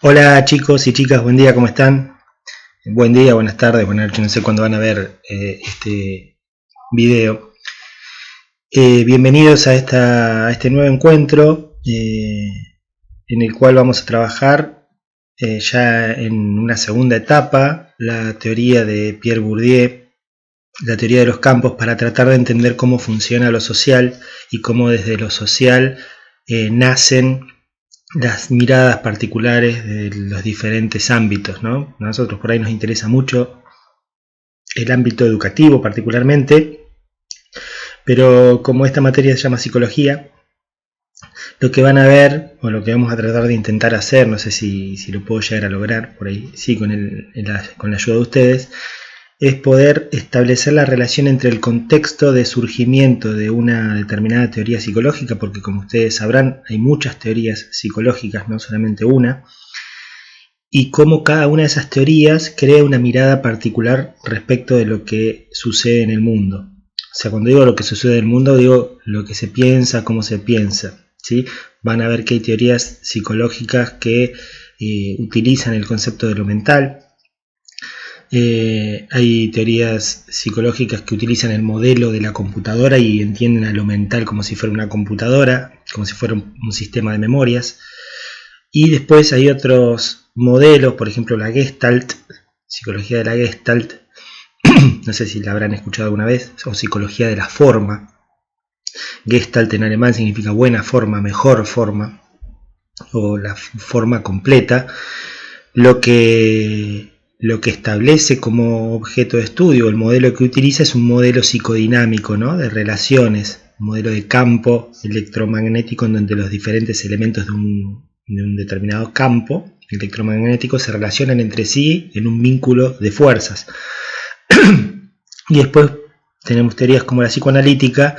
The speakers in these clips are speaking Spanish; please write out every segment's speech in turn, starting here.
Hola chicos y chicas, buen día, ¿cómo están? Buen día, buenas tardes, buenas noches, no sé cuándo van a ver este video. Bienvenidos a este nuevo encuentro en el cual vamos a trabajar ya en una segunda etapa la teoría de Pierre Bourdieu, la teoría de los campos, para tratar de entender cómo funciona lo social y cómo desde lo social nacen las miradas particulares de los diferentes ámbitos, ¿no? A nosotros por ahí nos interesa mucho el ámbito educativo particularmente, pero como esta materia se llama psicología, lo que van a ver, o lo que vamos a tratar de intentar hacer, no sé si lo puedo llegar a lograr, por ahí sí, con la ayuda de ustedes, es poder establecer la relación entre el contexto de surgimiento de una determinada teoría psicológica, porque como ustedes sabrán, hay muchas teorías psicológicas, no solamente una, y cómo cada una de esas teorías crea una mirada particular respecto de lo que sucede en el mundo. O sea, cuando digo lo que sucede en el mundo, digo lo que se piensa, cómo se piensa, ¿sí? Van a ver que hay teorías psicológicas que utilizan el concepto de lo mental. Hay teorías psicológicas que utilizan el modelo de la computadora y entienden a lo mental como si fuera una computadora, como si fuera un sistema de memorias. Y después hay otros modelos, por ejemplo la Gestalt, psicología de la Gestalt, no sé si la habrán escuchado alguna vez, o psicología de la forma. Gestalt en alemán significa buena forma, mejor forma, o la forma completa, lo que establece como objeto de estudio, el modelo que utiliza es un modelo psicodinámico, ¿no? De relaciones, un modelo de campo electromagnético en donde los diferentes elementos de un determinado campo electromagnético se relacionan entre sí en un vínculo de fuerzas. Y después tenemos teorías como la psicoanalítica,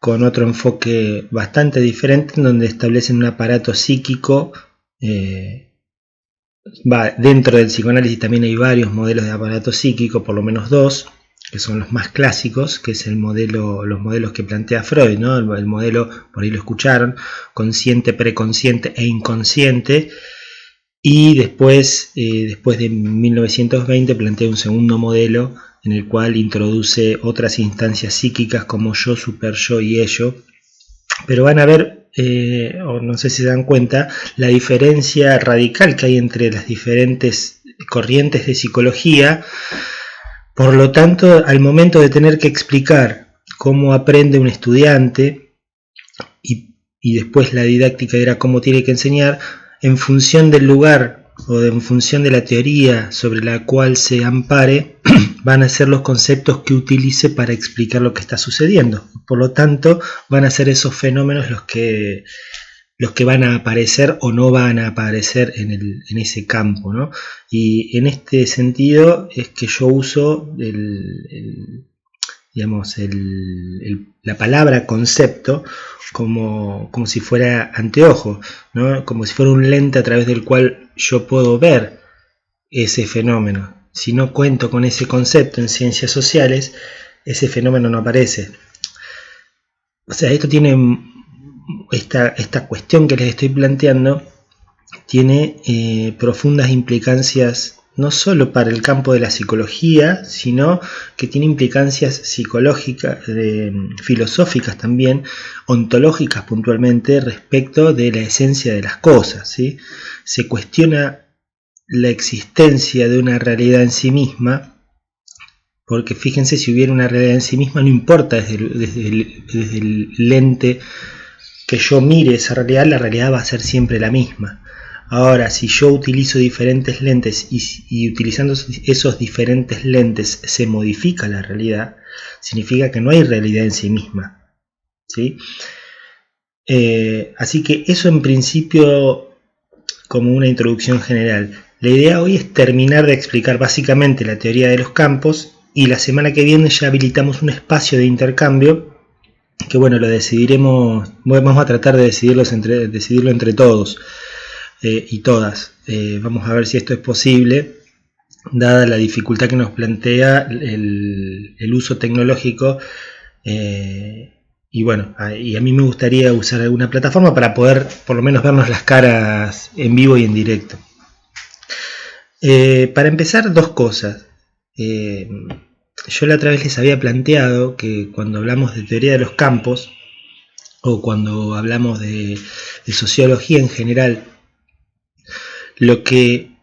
con otro enfoque bastante diferente, en donde establecen un aparato psíquico. Dentro del psicoanálisis también hay varios modelos de aparato psíquico, por lo menos dos, que son los más clásicos, que es los modelos que plantea Freud, ¿no? El modelo, por ahí lo escucharon, consciente, preconsciente e inconsciente. Y después de 1920 plantea un segundo modelo en el cual introduce otras instancias psíquicas como yo, superyo y ello. Pero van a ver, o no sé si se dan cuenta, la diferencia radical que hay entre las diferentes corrientes de psicología. Por lo tanto, al momento de tener que explicar cómo aprende un estudiante y después la didáctica era cómo tiene que enseñar, en función del lugar o en función de la teoría sobre la cual se ampare, van a ser los conceptos que utilice para explicar lo que está sucediendo. Por lo tanto, van a ser esos fenómenos los que van a aparecer o no van a aparecer en ese campo, ¿no? Y en este sentido es que yo uso la palabra concepto como si fuera anteojo, ¿no? Como si fuera un lente a través del cual yo puedo ver ese fenómeno. Si no cuento con ese concepto en ciencias sociales, ese fenómeno no aparece. O sea, esto tiene esta cuestión que les estoy planteando tiene profundas implicancias no solo para el campo de la psicología, sino que tiene implicancias psicológicas, filosóficas también, ontológicas puntualmente, respecto de la esencia de las cosas, ¿sí? Se cuestiona la existencia de una realidad en sí misma, porque fíjense, si hubiera una realidad en sí misma, no importa desde el lente que yo mire esa realidad, la realidad va a ser siempre la misma. Ahora, si yo utilizo diferentes lentes y utilizando esos diferentes lentes se modifica la realidad, significa que no hay realidad en sí misma, ¿sí? Así que eso en principio como una introducción general. La idea hoy es terminar de explicar básicamente la teoría de los campos, y la semana que viene ya habilitamos un espacio de intercambio que, bueno, lo decidiremos, vamos a tratar de decidirlo entre todos y todas. Vamos a ver si esto es posible, dada la dificultad que nos plantea el uso tecnológico. Y bueno, y a mí me gustaría usar alguna plataforma para poder por lo menos vernos las caras en vivo y en directo. Para empezar, dos cosas. Yo la otra vez les había planteado que cuando hablamos de teoría de los campos, o cuando hablamos de sociología en general, lo que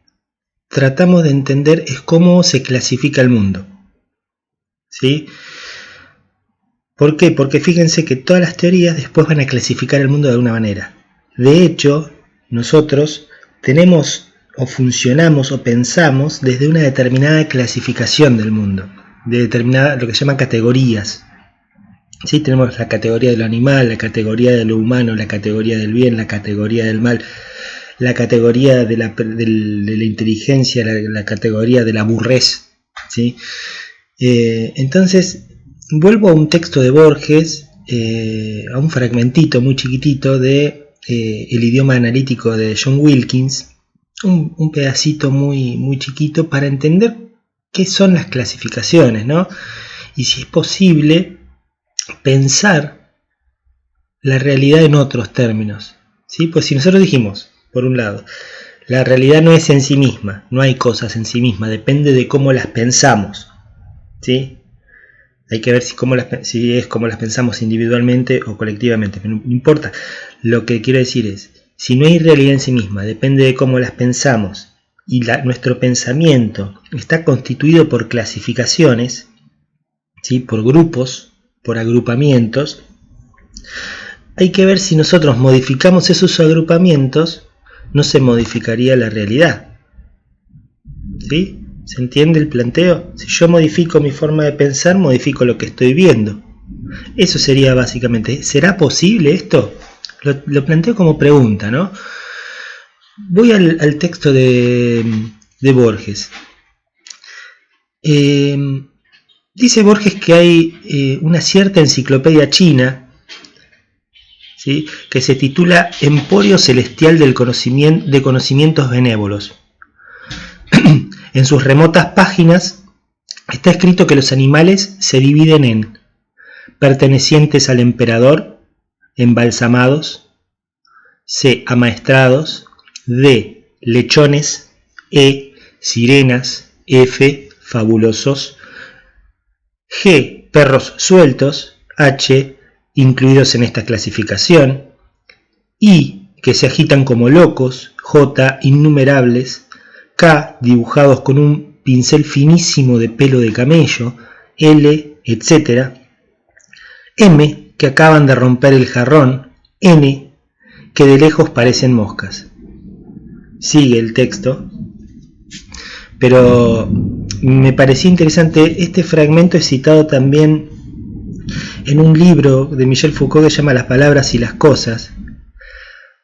tratamos de entender es cómo se clasifica el mundo. ¿Sí? ¿Por qué? Porque fíjense que todas las teorías después van a clasificar el mundo de alguna manera. De hecho, nosotros tenemos o funcionamos o pensamos desde una determinada clasificación del mundo, de determinada, lo que se llaman categorías. ¿Sí? Tenemos la categoría de lo animal, la categoría de lo humano, la categoría del bien, la categoría del mal, la categoría de la inteligencia, la categoría de la burrez. ¿Sí? Entonces, vuelvo a un texto de Borges, a un fragmentito muy chiquitito de El idioma analítico de John Wilkins, un pedacito muy chiquito para entender qué son las clasificaciones, ¿no? Y si es posible pensar la realidad en otros términos, ¿sí? Pues si nosotros dijimos, por un lado, la realidad no es en sí misma, no hay cosas en sí misma, depende de cómo las pensamos, ¿sí? Hay que ver si es como las pensamos individualmente o colectivamente, pero no importa. Lo que quiero decir es, si no hay realidad en sí misma, depende de cómo las pensamos, y nuestro pensamiento está constituido por clasificaciones, ¿sí? Por grupos, por agrupamientos, hay que ver si nosotros modificamos esos agrupamientos, no se modificaría la realidad. ¿Sí? ¿Se entiende el planteo? Si yo modifico mi forma de pensar, modifico lo que estoy viendo. Eso sería básicamente. ¿Será posible esto? Lo planteo como pregunta, ¿no? Voy al texto de Borges. Dice Borges que hay una cierta enciclopedia china, ¿sí? Que se titula Emporio Celestial de Conocimientos Benévolos. En sus remotas páginas está escrito que los animales se dividen en pertenecientes al emperador, embalsamados, C, amaestrados, D, lechones, E, sirenas, F, fabulosos, G, perros sueltos, H, incluidos en esta clasificación, I, que se agitan como locos, J, innumerables, K, dibujados con un pincel finísimo de pelo de camello, L, etc. M, que acaban de romper el jarrón, N, que de lejos parecen moscas. Sigue el texto, pero me pareció interesante, este fragmento es citado también en un libro de Michel Foucault que se llama Las palabras y las cosas,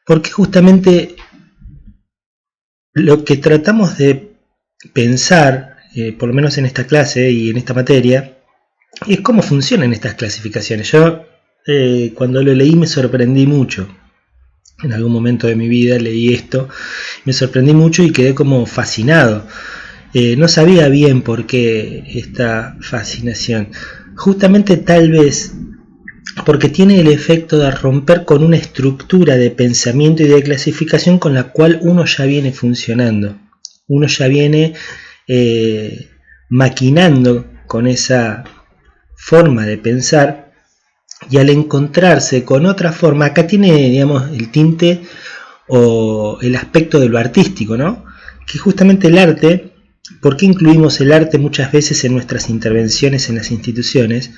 porque justamente lo que tratamos de pensar, por lo menos en esta clase y en esta materia, es cómo funcionan estas clasificaciones. Yo cuando lo leí me sorprendí mucho. En algún momento de mi vida leí esto, me sorprendí mucho y quedé como fascinado. No sabía bien por qué esta fascinación. Justamente tal vez porque tiene el efecto de romper con una estructura de pensamiento y de clasificación con la cual uno ya viene funcionando. Uno ya viene maquinando con esa forma de pensar, y al encontrarse con otra forma, acá tiene, digamos, el tinte o el aspecto de lo artístico, ¿no? Que justamente el arte, ¿por qué incluimos el arte muchas veces en nuestras intervenciones en las instituciones,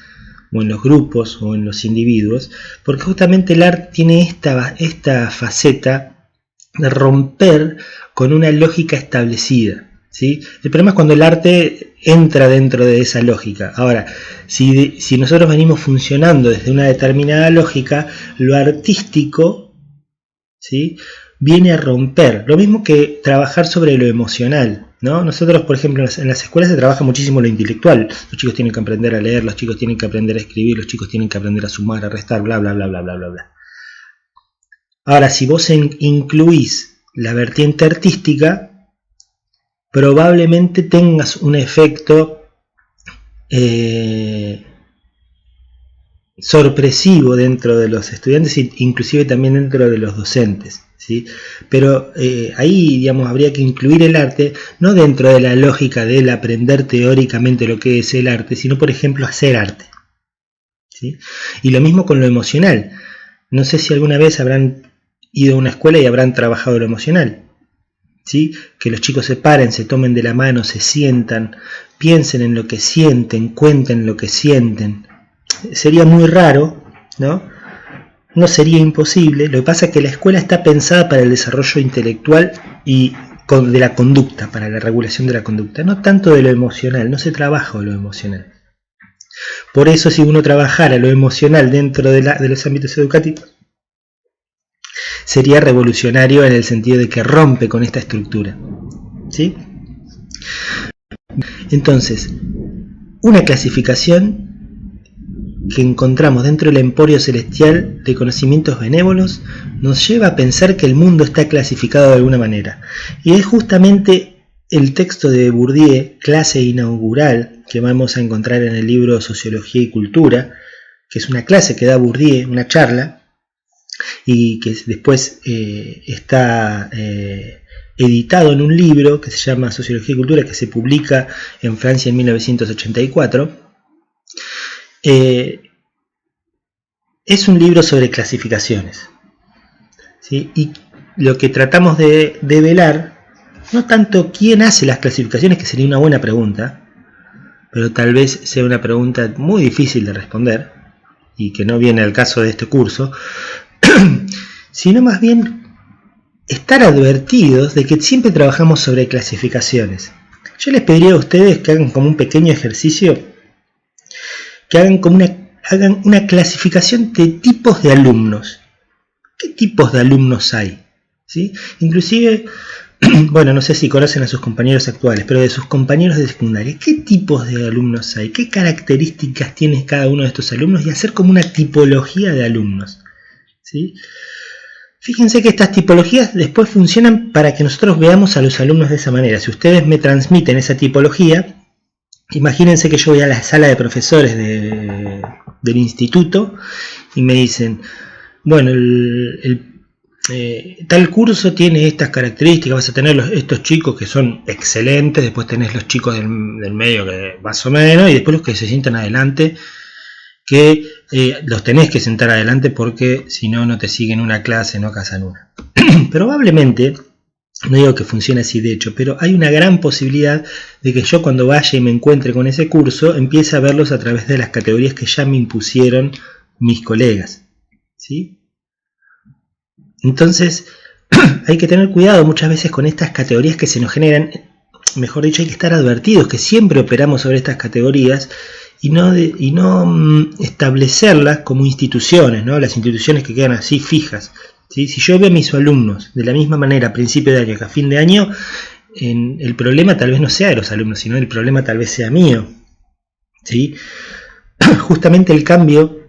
o en los grupos, o en los individuos? Porque justamente el arte tiene esta faceta de romper con una lógica establecida, ¿sí? El problema es cuando el arte entra dentro de esa lógica. Ahora, si nosotros venimos funcionando desde una determinada lógica, lo artístico, ¿sí?, viene a romper. Lo mismo que trabajar sobre lo emocional, ¿no? Nosotros, por ejemplo, en las escuelas se trabaja muchísimo lo intelectual. Los chicos tienen que aprender a leer, los chicos tienen que aprender a escribir, los chicos tienen que aprender a sumar, a restar, bla, bla, bla, bla, bla, bla, bla. Ahora, si vos incluís la vertiente artística, probablemente tengas un efecto sorpresivo dentro de los estudiantes e inclusive también dentro de los docentes, ¿sí? Pero ahí, digamos, habría que incluir el arte no dentro de la lógica del aprender teóricamente lo que es el arte, sino, por ejemplo, hacer arte, ¿sí? Y lo mismo con lo emocional. No sé si alguna vez habrán ido a una escuela y habrán trabajado lo emocional, ¿sí? Que los chicos se paren, se tomen de la mano, se sientan, piensen en lo que sienten, cuenten lo que sienten. Sería muy raro, ¿no? No sería imposible. Lo que pasa es que la escuela está pensada para el desarrollo intelectual y de la conducta, para la regulación de la conducta, no tanto de lo emocional. No se trabaja lo emocional. Por eso, si uno trabajara lo emocional dentro de los ámbitos educativos, sería revolucionario en el sentido de que rompe con esta estructura, ¿sí? Entonces, una clasificación que encontramos dentro del emporio celestial de conocimientos benévolos nos lleva a pensar que el mundo está clasificado de alguna manera. Y es justamente el texto de Bourdieu, clase inaugural, que vamos a encontrar en el libro Sociología y Cultura, que es una clase que da Bourdieu, una charla, y que después está editado en un libro que se llama Sociología y Cultura, que se publica en Francia en 1984. Es un libro sobre clasificaciones, ¿sí? Y lo que tratamos de velar, no tanto quién hace las clasificaciones, que sería una buena pregunta, pero tal vez sea una pregunta muy difícil de responder, y que no viene al caso de este curso, sino más bien estar advertidos de que siempre trabajamos sobre clasificaciones. Yo les pediría a ustedes que hagan como un pequeño ejercicio, que hagan una clasificación de tipos de alumnos. ¿Qué tipos de alumnos hay? ¿Sí? Inclusive, bueno, no sé si conocen a sus compañeros actuales, pero de sus compañeros de secundaria, ¿qué tipos de alumnos hay? ¿Qué características tiene cada uno de estos alumnos? Y hacer como una tipología de alumnos, ¿sí? Fíjense que estas tipologías después funcionan para que nosotros veamos a los alumnos de esa manera. Si ustedes me transmiten esa tipología, imagínense que yo voy a la sala de profesores del instituto y me dicen, bueno, tal curso tiene estas características, vas a tener estos chicos que son excelentes, después tenés los chicos del medio que más o menos, y después los que se sientan adelante, que los tenés que sentar adelante porque si no, no te siguen una clase, no casan una. Probablemente, no digo que funcione así de hecho, pero hay una gran posibilidad de que yo cuando vaya y me encuentre con ese curso, empiece a verlos a través de las categorías que ya me impusieron mis colegas, ¿sí? Entonces, hay que tener cuidado muchas veces con estas categorías que se nos generan. Mejor dicho, hay que estar advertidos que siempre operamos sobre estas categorías y no establecerlas como instituciones, ¿no? Las instituciones que quedan así fijas, ¿sí? Si yo veo a mis alumnos de la misma manera a principio de año que a fin de año, el problema tal vez no sea de los alumnos, sino el problema tal vez sea mío, ¿sí? Justamente el cambio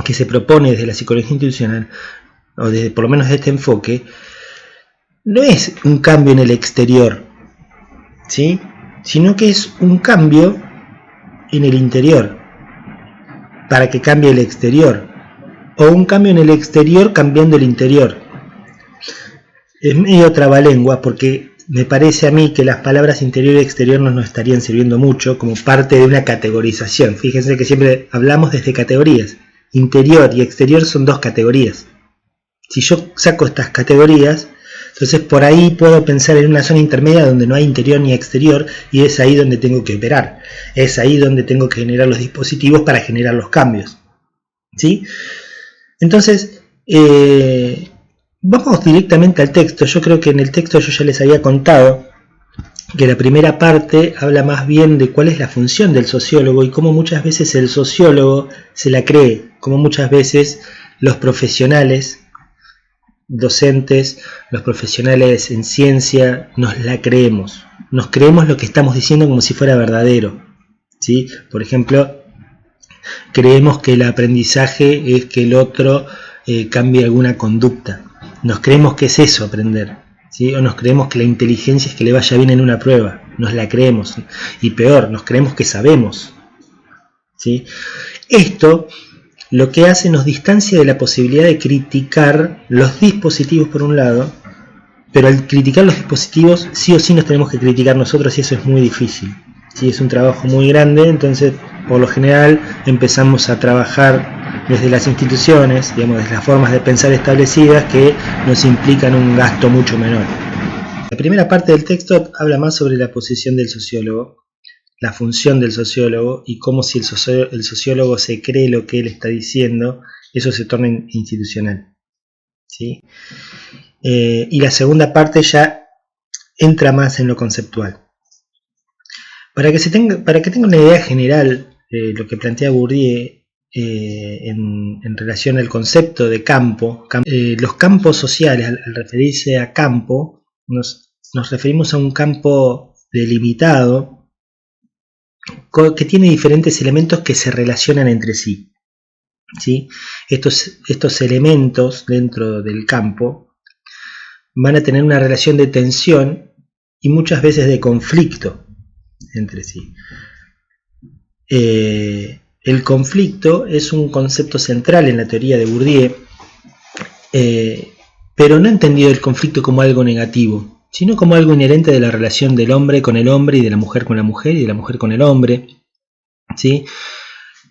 que se propone desde la psicología institucional, o desde por lo menos de este enfoque, no es un cambio en el exterior, ¿sí? Sino que es un cambio en el interior para que cambie el exterior, o un cambio en el exterior cambiando el interior. Es medio trabalengua porque me parece a mí que las palabras interior y exterior no nos estarían sirviendo mucho como parte de una categorización. Fíjense que siempre hablamos desde categorías. Interior y exterior son dos categorías. Si yo saco estas categorías, entonces por ahí puedo pensar en una zona intermedia donde no hay interior ni exterior, y es ahí donde tengo que operar. Es ahí donde tengo que generar los dispositivos para generar los cambios, ¿sí? Entonces, vamos directamente al texto. Yo creo que en el texto yo ya les había contado que la primera parte habla más bien de cuál es la función del sociólogo y cómo muchas veces el sociólogo se la cree, cómo muchas veces los profesionales docentes, los profesionales en ciencia, nos la creemos. Nos creemos lo que estamos diciendo como si fuera verdadero, ¿sí? Por ejemplo, creemos que el aprendizaje es que el otro cambie alguna conducta. Nos creemos que es eso, aprender, ¿sí? O nos creemos que la inteligencia es que le vaya bien en una prueba. Nos la creemos. Y peor, nos creemos que sabemos, ¿sí? Esto lo que hace nos distancia de la posibilidad de criticar los dispositivos por un lado, pero al criticar los dispositivos sí o sí nos tenemos que criticar nosotros y eso es muy difícil. Sí, es un trabajo muy grande, entonces por lo general empezamos a trabajar desde las instituciones, digamos, desde las formas de pensar establecidas que nos implican un gasto mucho menor. La primera parte del texto habla más sobre la posición del sociólogo, la función del sociólogo y cómo si el sociólogo se cree lo que él está diciendo, eso se torna institucional. ¿Sí? Y la segunda parte ya entra más en lo conceptual. Para que tenga una idea general de lo que plantea Bourdieu en relación al concepto de campo, los campos sociales, al referirse a campo, nos referimos a un campo delimitado que tiene diferentes elementos que se relacionan entre sí. ¿Sí? Estos elementos dentro del campo van a tener una relación de tensión y muchas veces de conflicto entre sí. El conflicto es un concepto central en la teoría de Bourdieu, pero no entendido el conflicto como algo negativo, sino como algo inherente de la relación del hombre con el hombre y de la mujer con la mujer y de la mujer con el hombre. ¿Sí?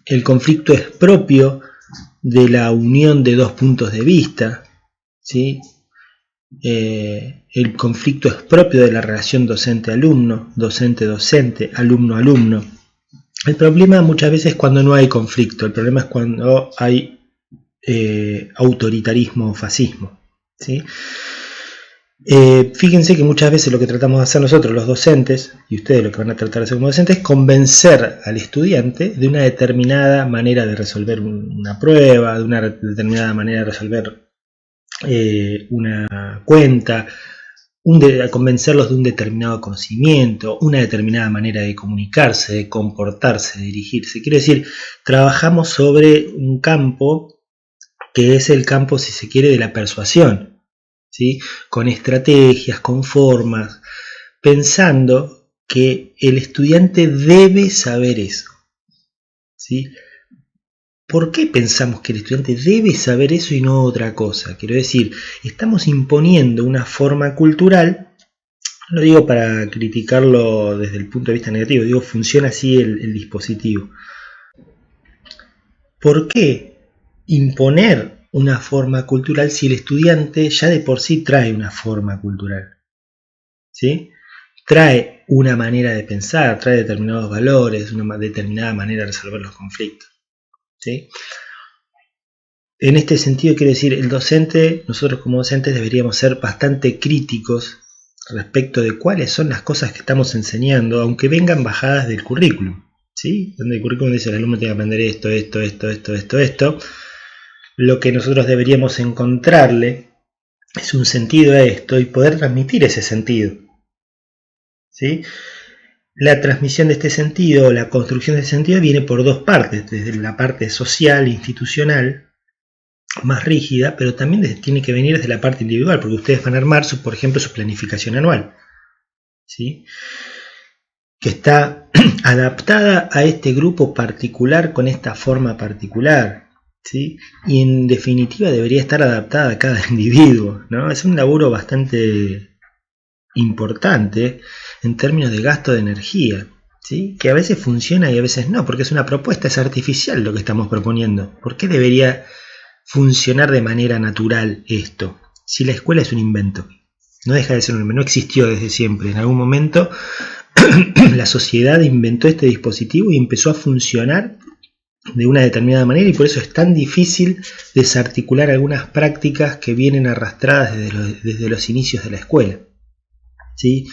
El conflicto es propio de la unión de dos puntos de vista. ¿Sí? El conflicto es propio de la relación docente-alumno, docente-docente, alumno-alumno. El problema muchas veces es cuando no hay conflicto, el problema es cuando hay autoritarismo o fascismo. ¿Sí? Fíjense que muchas veces lo que tratamos de hacer nosotros los docentes, y ustedes lo que van a tratar de hacer como docentes, es convencer al estudiante de una determinada manera de resolver una prueba, de una determinada manera de resolver una cuenta, convencerlos de un determinado conocimiento, una determinada manera de comunicarse, de comportarse, de dirigirse. Quiero decir, trabajamos sobre un campo que es el campo, si se quiere, de la persuasión, ¿sí? Con estrategias, con formas, pensando que el estudiante debe saber eso, ¿sí? ¿Por qué pensamos que el estudiante debe saber eso y no otra cosa? Quiero decir, estamos imponiendo una forma cultural, no digo para criticarlo desde el punto de vista negativo, digo, funciona así el dispositivo. ¿Por qué imponer una forma cultural si el estudiante ya de por sí trae una forma cultural? ¿Sí? Trae una manera de pensar, trae determinados valores, una determinada manera de resolver los conflictos. ¿Sí? En este sentido quiero decir, el docente, nosotros como docentes deberíamos ser bastante críticos respecto de cuáles son las cosas que estamos enseñando, aunque vengan bajadas del currículum, ¿sí? Donde el currículum dice el alumno tiene que aprender esto. Lo que nosotros deberíamos encontrarle es un sentido a esto y poder transmitir ese sentido, ¿sí? La transmisión de este sentido, la construcción de este sentido viene por dos partes, desde la parte social, institucional, más rígida, pero también tiene que venir desde la parte individual, porque ustedes van a armar, por ejemplo, su planificación anual, ¿sí? Que está adaptada a este grupo particular con esta forma particular, ¿sí? Y en definitiva debería estar adaptada a cada individuo, ¿no? Es un laburo bastante importante en términos de gasto de energía, ¿sí? Que a veces funciona y a veces no, porque es una propuesta, es artificial lo que estamos proponiendo. ¿Por qué debería funcionar de manera natural esto? Si la escuela es un invento, no deja de ser un invento, no existió desde siempre. En algún momento la sociedad inventó este dispositivo y empezó a funcionar de una determinada manera, y por eso es tan difícil desarticular algunas prácticas que vienen arrastradas desde los inicios de la escuela, ¿sí?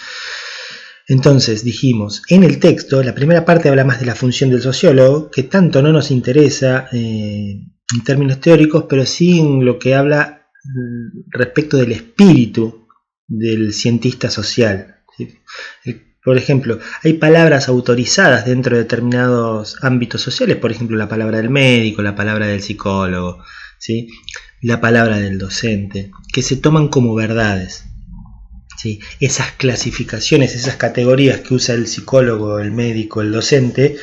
Entonces dijimos, en el texto, la primera parte habla más de la función del sociólogo, que tanto no nos interesa en términos teóricos, pero sí en lo que habla respecto del espíritu del cientista social, ¿sí? Por ejemplo, hay palabras autorizadas dentro de determinados ámbitos sociales, por ejemplo, la palabra del médico, la palabra del psicólogo, ¿sí? La palabra del docente, que se toman como verdades, ¿sí? Esas clasificaciones, esas categorías que usa el psicólogo, el médico, el docente,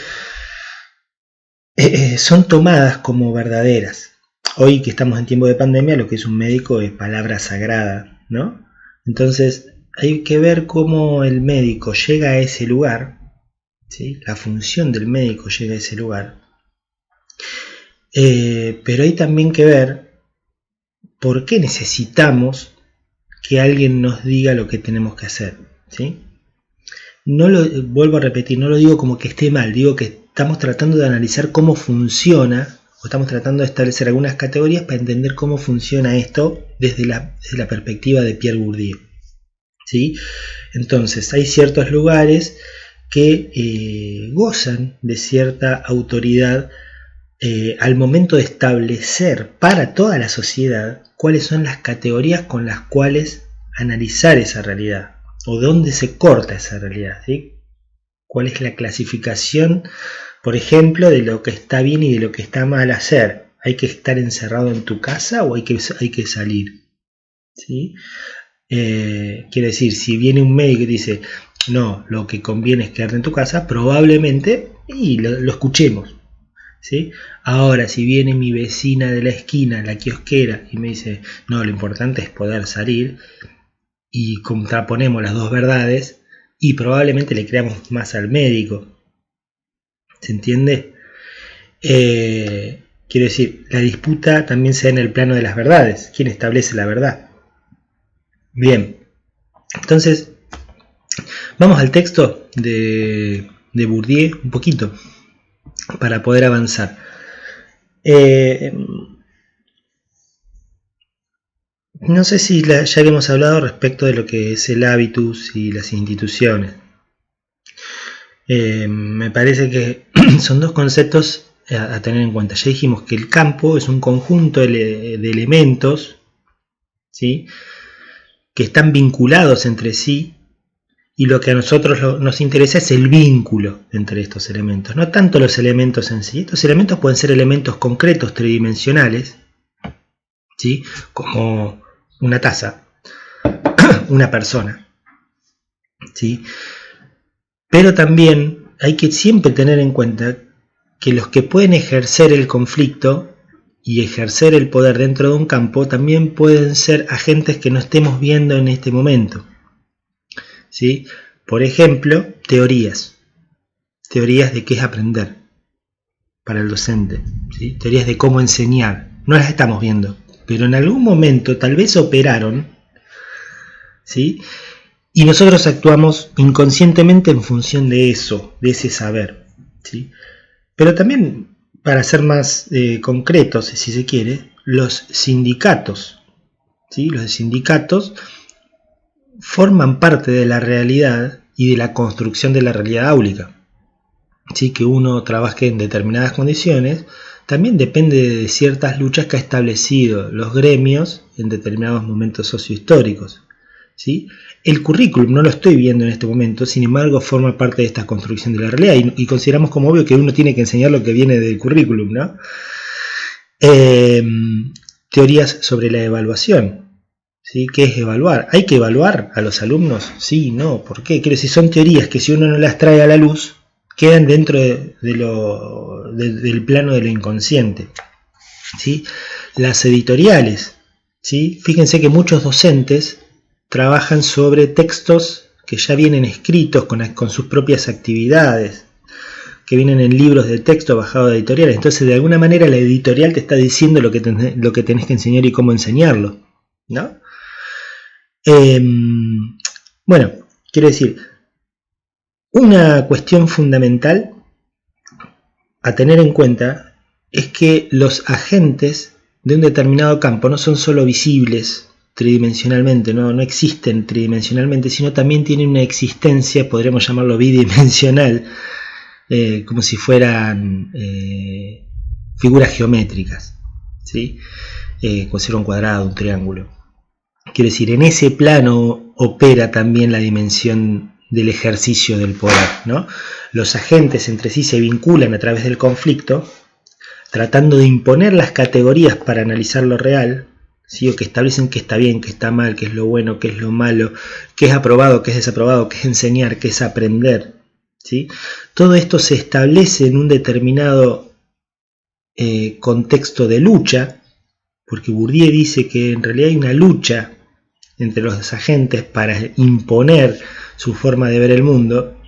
son tomadas como verdaderas. Hoy que estamos en tiempo de pandemia, lo que es un médico es palabra sagrada, ¿no? Entonces hay que ver cómo el médico llega a ese lugar, ¿sí? La función del médico llega a ese lugar. Pero hay también que ver por qué necesitamos que alguien nos diga lo que tenemos que hacer, ¿sí? No lo vuelvo a repetir, no lo digo como que esté mal, digo que estamos tratando de analizar cómo funciona, o estamos tratando de establecer algunas categorías para entender cómo funciona esto desde la perspectiva de Pierre Bourdieu, ¿sí? Entonces, hay ciertos lugares que gozan de cierta autoridad al momento de establecer para toda la sociedad cuáles son las categorías con las cuales analizar esa realidad, o dónde se corta esa realidad, ¿sí? ¿Cuál es la clasificación, por ejemplo, de lo que está bien y de lo que está mal hacer? ¿Hay que estar encerrado en tu casa o hay que salir? ¿Sí? Quiere decir, si viene un médico y dice, no, lo que conviene es quedarte en tu casa, probablemente lo escuchemos, ¿sí? Ahora, si viene mi vecina de la esquina, la kiosquera, y me dice, no, lo importante es poder salir, y contraponemos las dos verdades, y probablemente le creamos más al médico. ¿Se entiende? Quiero decir, la disputa también se da en el plano de las verdades. ¿Quién establece la verdad? Bien, entonces vamos al texto de Bourdieu un poquito para poder avanzar. No sé si ya habíamos hablado respecto de lo que es el hábitus y las instituciones. Me parece que son dos conceptos a tener en cuenta. Ya dijimos que el campo es un conjunto de elementos, ¿sí?, que están vinculados entre sí, y lo que a nosotros nos interesa es el vínculo entre estos elementos, no tanto los elementos en sí. Estos elementos pueden ser elementos concretos, tridimensionales, ¿sí?, como una taza, una persona, ¿sí?, pero también hay que siempre tener en cuenta que los que pueden ejercer el conflicto y ejercer el poder dentro de un campo también pueden ser agentes que no estemos viendo en este momento, ¿sí? Por ejemplo, teorías de qué es aprender para el docente, ¿sí? Teorías de cómo enseñar, no las estamos viendo, pero en algún momento tal vez operaron, ¿sí?, y nosotros actuamos inconscientemente en función de eso, de ese saber, ¿sí? Pero también, para ser más concretos, si se quiere, los sindicatos, ¿sí?, los sindicatos forman parte de la realidad y de la construcción de la realidad áulica, ¿sí? Que uno trabaje en determinadas condiciones también depende de ciertas luchas que ha establecido los gremios en determinados momentos sociohistóricos, ¿sí? El currículum no lo estoy viendo en este momento, sin embargo forma parte de esta construcción de la realidad, y consideramos como obvio que uno tiene que enseñar lo que viene del currículum, ¿no? Teorías sobre la evaluación, ¿sí? ¿Qué es evaluar? ¿Hay que evaluar a los alumnos? Sí, no, ¿por qué? Quiero decir, son teorías que si uno no las trae a la luz, quedan dentro del plano de lo inconsciente, ¿sí? Las editoriales, ¿sí? Fíjense que muchos docentes trabajan sobre textos que ya vienen escritos con sus propias actividades, que vienen en libros de texto bajados de editoriales. Entonces, de alguna manera, la editorial te está diciendo lo que tenés que enseñar y cómo enseñarlo, ¿no? Bueno, quiero decir, una cuestión fundamental a tener en cuenta es que los agentes de un determinado campo no son solo visibles tridimensionalmente, no existen tridimensionalmente, sino también tienen una existencia, podríamos llamarlo bidimensional, como si fueran figuras geométricas, ¿sí? Como si fuera un cuadrado, un triángulo. Quiere decir, en ese plano opera también la dimensión del ejercicio del poder, ¿no? Los agentes entre sí se vinculan a través del conflicto, tratando de imponer las categorías para analizar lo real, ¿sí? O que establecen qué está bien, qué está mal, qué es lo bueno, qué es lo malo, qué es aprobado, qué es desaprobado, qué es enseñar, qué es aprender, ¿sí? Todo esto se establece en un determinado contexto de lucha, porque Bourdieu dice que en realidad hay una lucha entre los agentes para imponer su forma de ver el mundo,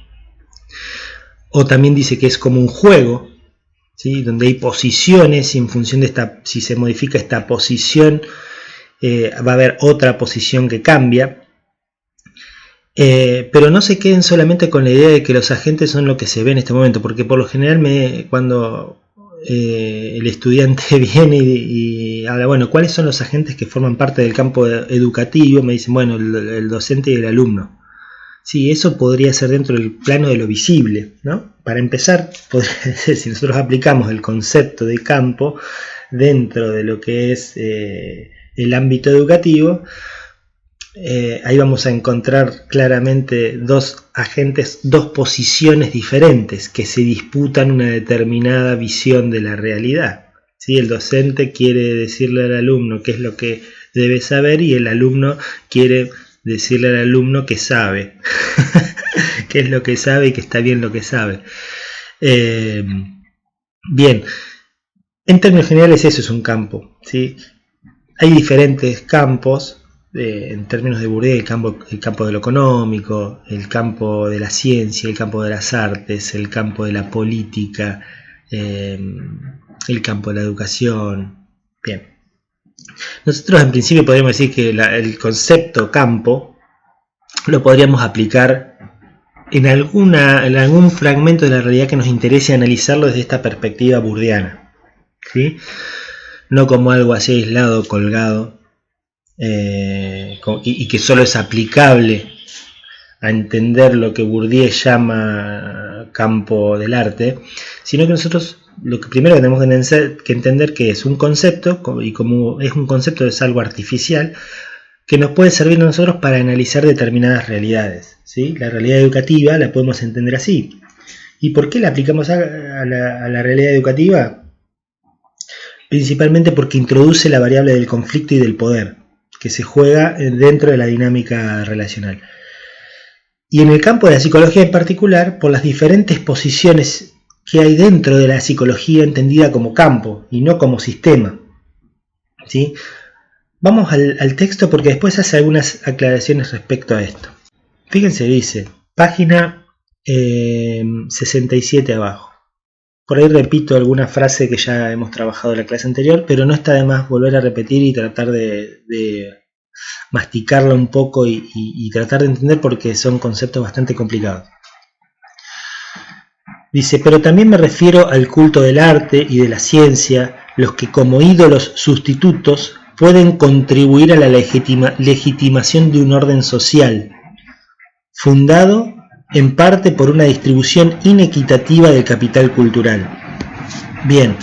o también dice que es como un juego, ¿sí? Donde hay posiciones y en función de si se modifica esta posición, va a haber otra posición que cambia. Pero no se queden solamente con la idea de que los agentes son lo que se ve en este momento, porque por lo general cuando el estudiante viene y habla, bueno, ¿cuáles son los agentes que forman parte del campo educativo? Me dicen, bueno, el docente y el alumno. Sí, eso podría ser dentro del plano de lo visible, ¿no? Para empezar, podría ser, si nosotros aplicamos el concepto de campo dentro de lo que es el ámbito educativo, ahí vamos a encontrar claramente dos agentes, dos posiciones diferentes que se disputan una determinada visión de la realidad. ¿Sí? El docente quiere decirle al alumno qué es lo que debe saber y el alumno quiere decirle al alumno que sabe, qué es lo que sabe y que está bien lo que sabe. Bien, en términos generales eso es un campo, ¿sí? Hay diferentes campos, en términos de Bourdieu, el campo de lo económico, el campo de la ciencia, el campo de las artes, el campo de la política, el campo de la educación. Bien. Nosotros en principio podríamos decir que el concepto campo lo podríamos aplicar en algún fragmento de la realidad que nos interese analizarlo desde esta perspectiva bourdiana, ¿sí? No como algo así aislado, colgado, y que solo es aplicable a entender lo que Bourdieu llama campo del arte, sino que nosotros lo que primero tenemos que entender que es un concepto, y como es un concepto es algo artificial, que nos puede servir a nosotros para analizar determinadas realidades, ¿sí? La realidad educativa la podemos entender así. ¿Y por qué la aplicamos a la realidad educativa? Principalmente porque introduce la variable del conflicto y del poder, que se juega dentro de la dinámica relacional. Y en el campo de la psicología en particular, por las diferentes posiciones que hay dentro de la psicología entendida como campo y no como sistema, ¿sí? Vamos al texto porque después hace algunas aclaraciones respecto a esto. Fíjense, dice, página 67 abajo. Por ahí repito alguna frase que ya hemos trabajado en la clase anterior, pero no está de más volver a repetir y tratar de masticarla un poco y tratar de entender porque son conceptos bastante complicados. Dice, pero también me refiero al culto del arte y de la ciencia, los que como ídolos sustitutos pueden contribuir a la legitimación de un orden social, fundado en parte por una distribución inequitativa del capital cultural. Bien,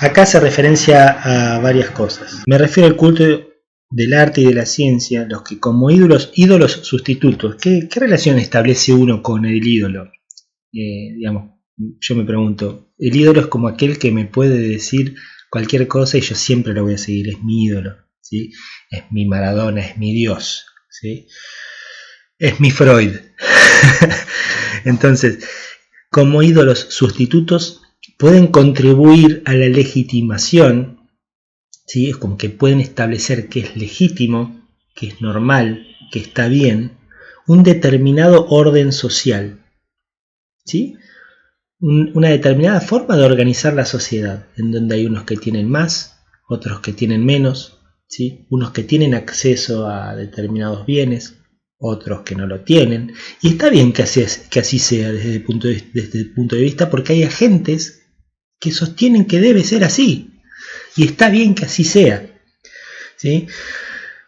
acá hace referencia a varias cosas. Me refiero al culto del arte y de la ciencia, los que como ídolos sustitutos. ¿Qué relación establece uno con el ídolo? Digamos, yo me pregunto, el ídolo es como aquel que me puede decir cualquier cosa y yo siempre lo voy a seguir, es mi ídolo, ¿sí? Es mi Maradona, es mi Dios, ¿sí? Es mi Freud. Entonces, como ídolos sustitutos pueden contribuir a la legitimación, ¿sí? Es como que pueden establecer que es legítimo, que es normal, que está bien, un determinado orden social, ¿sí? Una determinada forma de organizar la sociedad, en donde hay unos que tienen más, otros que tienen menos, ¿sí? Unos que tienen acceso a determinados bienes, otros que no lo tienen, y está bien que así sea desde el punto de vista, porque hay agentes que sostienen que debe ser así, y está bien que así sea, ¿sí?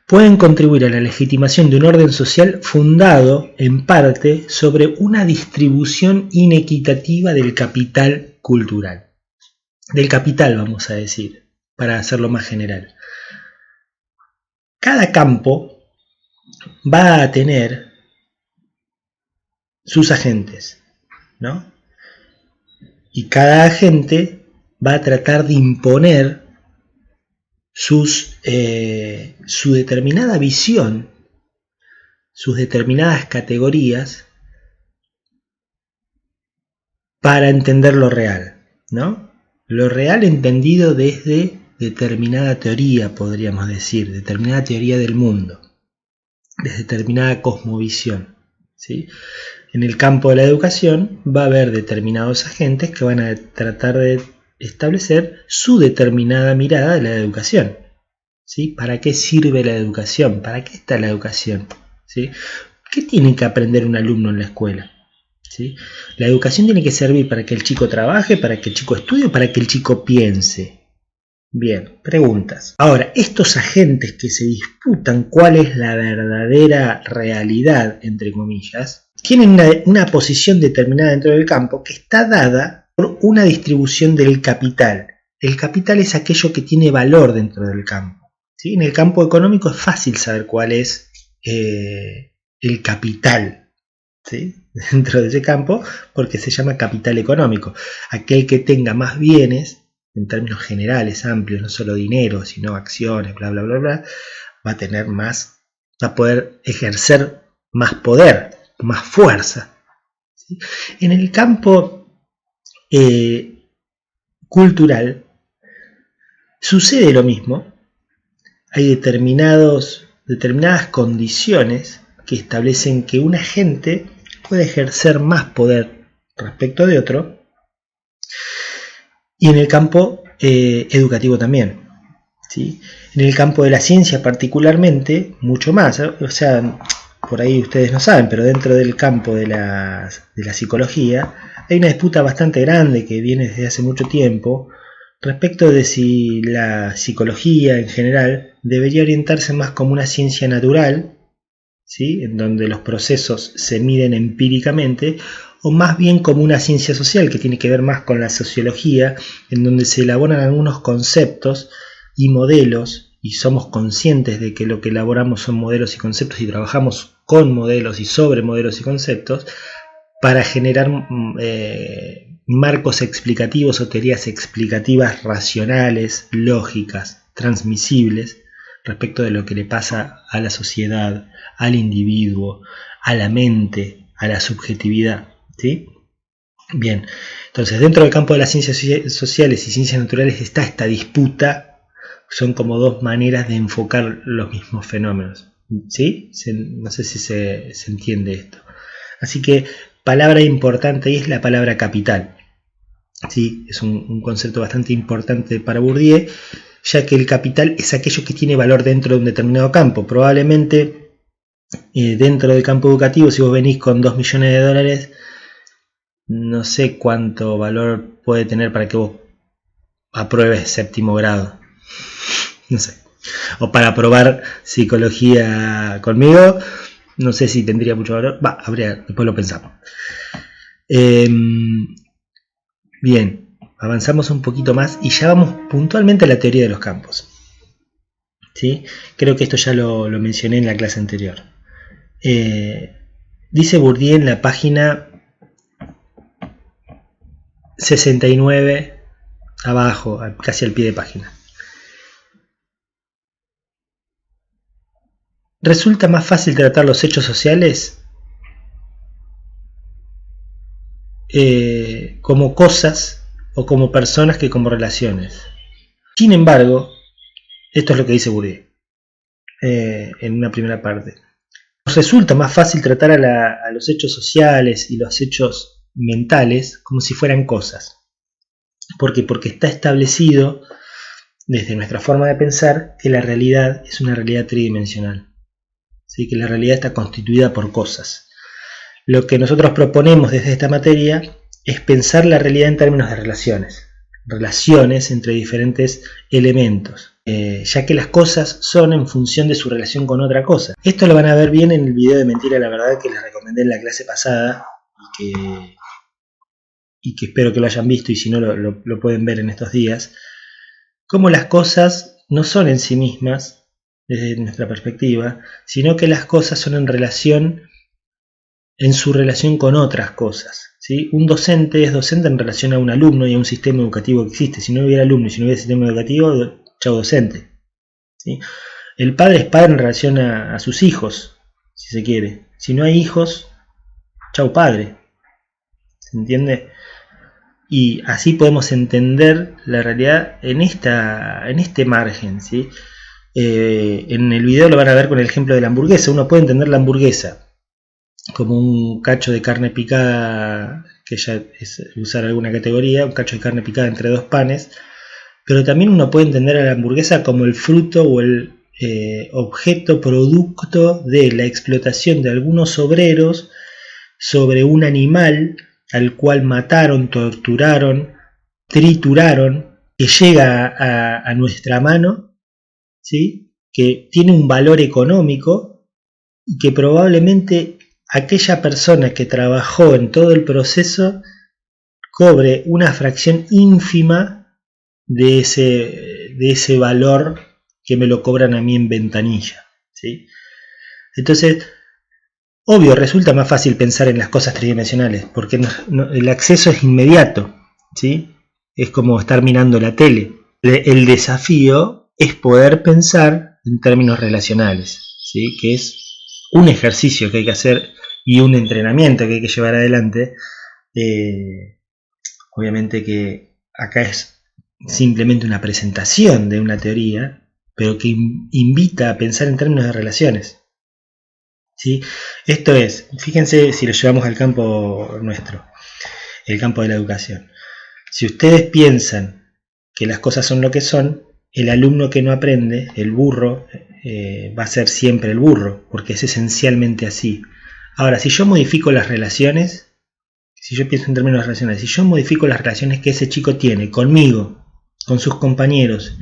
Pueden contribuir a la legitimación de un orden social fundado, en parte, sobre una distribución inequitativa del capital cultural. Del capital, vamos a decir, para hacerlo más general. Cada campo va a tener sus agentes, ¿no? Y cada agente va a tratar de imponer su determinada visión, sus determinadas categorías para entender lo real, ¿no? Lo real entendido desde determinada teoría, podríamos decir, determinada teoría del mundo, desde determinada cosmovisión, ¿sí? En el campo de la educación va a haber determinados agentes que van a tratar de establecer su determinada mirada de la educación, ¿sí? ¿Para qué sirve la educación? ¿Para qué está la educación? ¿Sí? ¿Qué tiene que aprender un alumno en la escuela? ¿Sí? La educación tiene que servir para que el chico trabaje, para que el chico estudie o para que el chico piense. Bien, preguntas. Ahora, estos agentes que se disputan cuál es la verdadera realidad, entre comillas, tienen una posición determinada dentro del campo que está dada por una distribución del capital. El capital es aquello que tiene valor dentro del campo, ¿sí? En el campo económico es fácil saber cuál es el capital, ¿sí? Dentro de ese campo, porque se llama capital económico. Aquel que tenga más bienes, en términos generales, amplios, no solo dinero, sino acciones, bla, bla, bla, bla, va a tener más, va a poder ejercer más poder, más fuerza, ¿sí? En el campo cultural sucede lo mismo. Hay determinadas condiciones que establecen que un agente puede ejercer más poder respecto de otro, y en el campo educativo también, ¿sí? En el campo de la ciencia particularmente, mucho más, ¿eh? O sea, por ahí ustedes no saben, pero dentro del campo de la psicología hay una disputa bastante grande que viene desde hace mucho tiempo respecto de si la psicología en general debería orientarse más como una ciencia natural, ¿sí? En donde los procesos se miden empíricamente, o más bien como una ciencia social que tiene que ver más con la sociología, en donde se elaboran algunos conceptos y modelos, y somos conscientes de que lo que elaboramos son modelos y conceptos y trabajamos con modelos y sobre modelos y conceptos para generar marcos explicativos o teorías explicativas racionales, lógicas, transmisibles respecto de lo que le pasa a la sociedad, al individuo, a la mente, a la subjetividad, ¿sí? Bien, entonces dentro del campo de las ciencias sociales y ciencias naturales está esta disputa. Son como dos maneras de enfocar los mismos fenómenos, ¿sí? No sé si se entiende esto. Así que palabra importante ahí es la palabra capital, ¿sí? Es un concepto bastante importante para Bourdieu, ya que el capital es aquello que tiene valor dentro de un determinado campo. Probablemente dentro del campo educativo, si vos venís con 2 millones de dólares, no sé cuánto valor puede tener para que vos apruebes séptimo grado. No sé. O para probar psicología conmigo, no sé si tendría mucho valor. Después lo pensamos. Bien, avanzamos un poquito más y ya vamos puntualmente a la teoría de los campos, ¿sí? Creo que esto ya lo mencioné en la clase anterior. Dice Bourdieu en la página 69, abajo, casi al pie de página. Resulta más fácil tratar los hechos sociales como cosas o como personas que como relaciones. Sin embargo, esto es lo que dice Bourdieu en una primera parte. Nos resulta más fácil tratar a los hechos sociales y los hechos mentales como si fueran cosas. ¿Por qué? Porque está establecido desde nuestra forma de pensar que la realidad es una realidad tridimensional, ¿sí? Que la realidad está constituida por cosas. Lo que nosotros proponemos desde esta materia es pensar la realidad en términos de relaciones entre diferentes elementos, ya que las cosas son en función de su relación con otra cosa. Esto lo van a ver bien en el video de Mentira la Verdad que les recomendé en la clase pasada y que espero que lo hayan visto, y si no lo pueden ver en estos días. Cómo las cosas no son en sí mismas, desde nuestra perspectiva, sino que las cosas son en su relación con otras cosas, ¿sí? Un docente es docente en relación a un alumno y a un sistema educativo que existe. Si no hubiera alumno y si no hubiera sistema educativo, chao docente, ¿sí? El padre es padre en relación a sus hijos, si se quiere. Si no hay hijos, chao padre. ¿Se entiende? Y así podemos entender la realidad en este margen, ¿sí? En el video lo van a ver con el ejemplo de la hamburguesa. Uno puede entender la hamburguesa como un cacho de carne picada, que ya es usar alguna categoría, un cacho de carne picada entre dos panes, pero también uno puede entender a la hamburguesa como el fruto o el objeto, producto de la explotación de algunos obreros sobre un animal al cual mataron, torturaron, trituraron, que llega a nuestra mano, ¿sí? Que tiene un valor económico y que probablemente aquella persona que trabajó en todo el proceso cobre una fracción ínfima de ese valor que me lo cobran a mí en ventanilla, ¿sí? Entonces, obvio, resulta más fácil pensar en las cosas tridimensionales, porque el acceso es inmediato, ¿sí? Es como estar mirando la tele. El desafío es poder pensar en términos relacionales, ¿sí? Que es un ejercicio que hay que hacer y un entrenamiento que hay que llevar adelante. Obviamente que acá es simplemente una presentación de una teoría, pero que invita a pensar en términos de relaciones, ¿sí? Esto es, fíjense si lo llevamos al campo nuestro, el campo de la educación. Si ustedes piensan que las cosas son lo que son, el alumno que no aprende, el burro, va a ser siempre el burro, porque es esencialmente así. Ahora, si yo modifico las relaciones, si yo pienso en términos relacionales, si yo modifico las relaciones que ese chico tiene conmigo, con sus compañeros,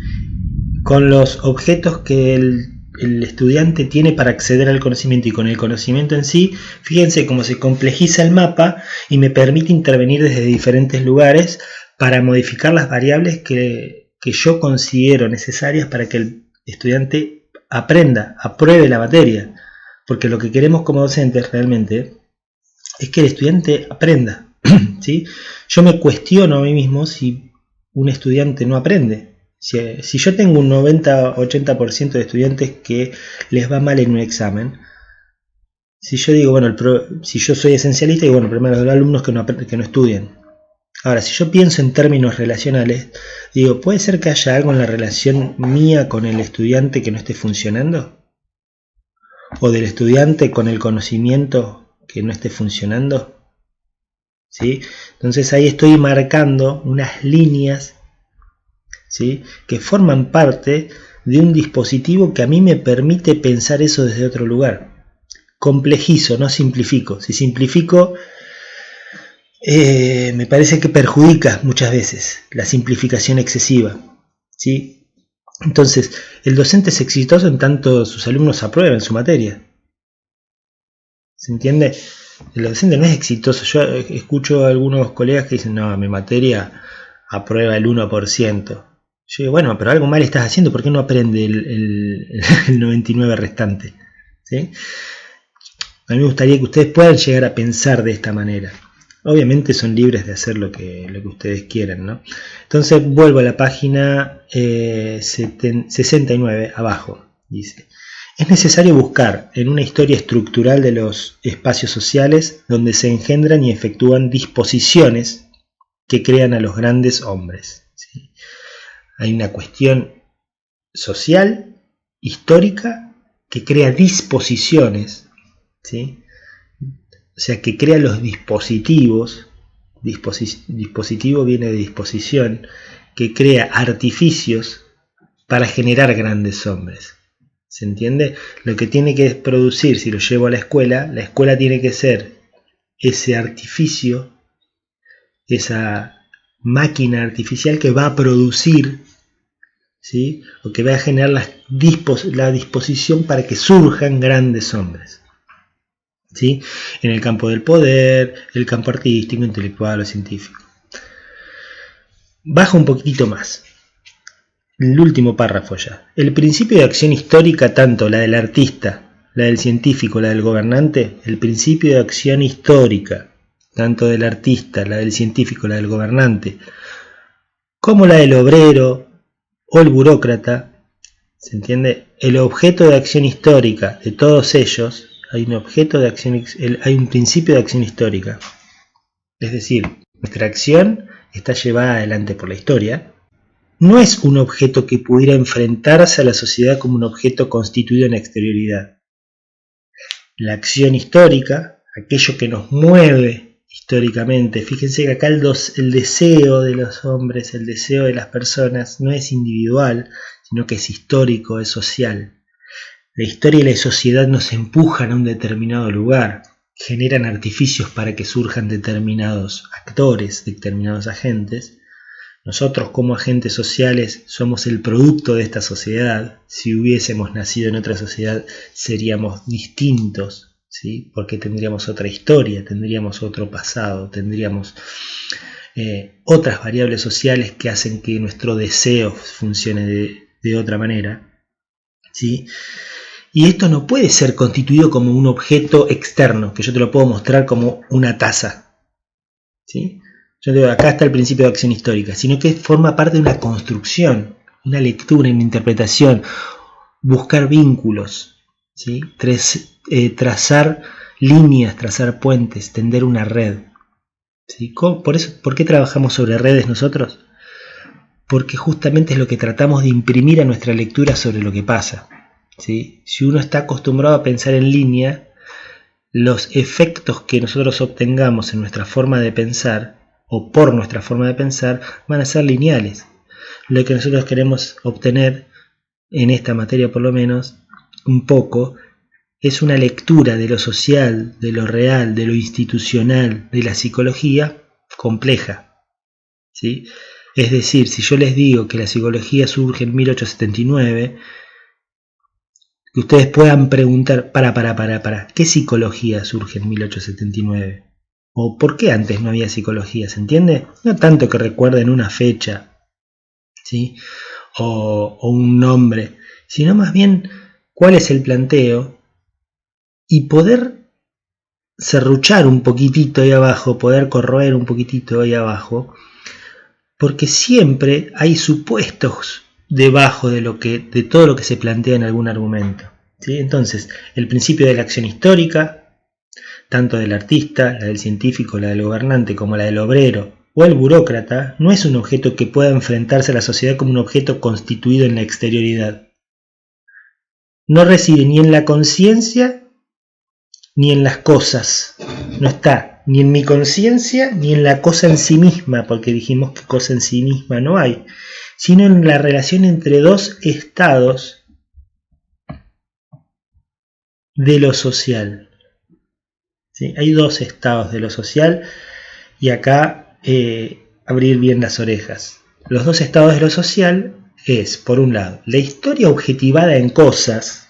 con los objetos que el estudiante tiene para acceder al conocimiento y con el conocimiento en sí, fíjense cómo se complejiza el mapa y me permite intervenir desde diferentes lugares para modificar las variables que yo considero necesarias para que el estudiante aprenda, apruebe la materia. Porque lo que queremos como docentes realmente es que el estudiante aprenda, ¿sí? Yo me cuestiono a mí mismo si un estudiante no aprende. Si yo tengo un 90-80% de estudiantes que les va mal en un examen, si yo digo, bueno, si yo soy esencialista, digo, bueno, primero los alumnos que no estudian. Ahora, si yo pienso en términos relacionales, digo, ¿puede ser que haya algo en la relación mía con el estudiante que no esté funcionando? ¿O del estudiante con el conocimiento que no esté funcionando? ¿Sí? Entonces ahí estoy marcando unas líneas, ¿sí?, que forman parte de un dispositivo que a mí me permite pensar eso desde otro lugar. Complejizo, no simplifico. Si simplifico, me parece que perjudica muchas veces la simplificación excesiva, ¿sí? Entonces, el docente es exitoso en tanto sus alumnos aprueben su materia. ¿Se entiende? El docente no es exitoso. Yo escucho a algunos colegas que dicen, no, mi materia aprueba el 1%. Yo digo, bueno, pero algo mal estás haciendo, ¿por qué no aprende el 99% restante? ¿Sí? A mí me gustaría que ustedes puedan llegar a pensar de esta manera. Obviamente son libres de hacer lo que ustedes quieran, ¿no? Entonces vuelvo a la página 69, abajo. Dice, es necesario buscar en una historia estructural de los espacios sociales donde se engendran y efectúan disposiciones que crean a los grandes hombres, ¿sí? Hay una cuestión social, histórica, que crea disposiciones, ¿sí? O sea, que crea los dispositivos. Dispositivo viene de disposición, que crea artificios para generar grandes hombres. ¿Se entiende? Lo que tiene que producir, si lo llevo a la escuela tiene que ser ese artificio, esa máquina artificial que va a producir, ¿sí?, o que va a generar la disposición para que surjan grandes hombres, ¿sí?, en el campo del poder, el campo artístico, intelectual o científico. Bajo un poquitito más. El último párrafo ya. El principio de acción histórica, tanto la del artista, la del científico, la del gobernante, el principio de acción histórica, tanto del artista, la del científico, la del gobernante, como la del obrero o el burócrata, ¿se entiende? El objeto de acción histórica de todos ellos, hay un principio de acción histórica. Es decir, nuestra acción está llevada adelante por la historia, no es un objeto que pudiera enfrentarse a la sociedad como un objeto constituido en la exterioridad. La acción histórica, aquello que nos mueve históricamente, fíjense que acá el deseo de los hombres, el deseo de las personas no es individual, sino que es histórico, es social. La historia y la sociedad nos empujan a un determinado lugar, generan artificios para que surjan determinados actores, determinados agentes. Nosotros como agentes sociales somos el producto de esta sociedad. Si hubiésemos nacido en otra sociedad seríamos distintos, ¿sí? Porque tendríamos otra historia, tendríamos otro pasado, tendríamos otras variables sociales que hacen que nuestro deseo funcione de otra manera, ¿sí? Y esto no puede ser constituido como un objeto externo, que yo te lo puedo mostrar como una taza, ¿sí? Yo te digo, acá está el principio de acción histórica, sino que forma parte de una construcción, una lectura, una interpretación, buscar vínculos, ¿sí? Trazar líneas, trazar puentes, tender una red, ¿sí? ¿Por qué trabajamos sobre redes nosotros? Porque justamente es lo que tratamos de imprimir a nuestra lectura sobre lo que pasa, ¿sí? Si uno está acostumbrado a pensar en línea, los efectos que nosotros obtengamos en nuestra forma de pensar o por nuestra forma de pensar van a ser lineales. Lo que nosotros queremos obtener en esta materia, por lo menos un poco, es una lectura de lo social, de lo real, de lo institucional, de la psicología compleja, ¿sí? Es decir, si yo les digo que la psicología surge en 1879, que ustedes puedan preguntar, ¿qué psicología surge en 1879? ¿O por qué antes no había psicología? ¿Se entiende? No tanto que recuerden una fecha, ¿sí? o un nombre, sino más bien cuál es el planteo y poder serruchar un poquitito ahí abajo, poder corroer un poquitito ahí abajo, porque siempre hay supuestos debajo de todo lo que se plantea en algún argumento, ¿sí? Entonces, el principio de la acción histórica, tanto del artista, la del científico, la del gobernante, como la del obrero o el burócrata, no es un objeto que pueda enfrentarse a la sociedad como un objeto constituido en la exterioridad. No reside ni en la conciencia ni en las cosas. No está ni en mi conciencia ni en la cosa en sí misma, porque dijimos que cosa en sí misma no hay, sino en la relación entre dos estados de lo social. ¿Sí? Hay dos estados de lo social y acá abrir bien las orejas. Los dos estados de lo social es, por un lado, la historia objetivada en cosas,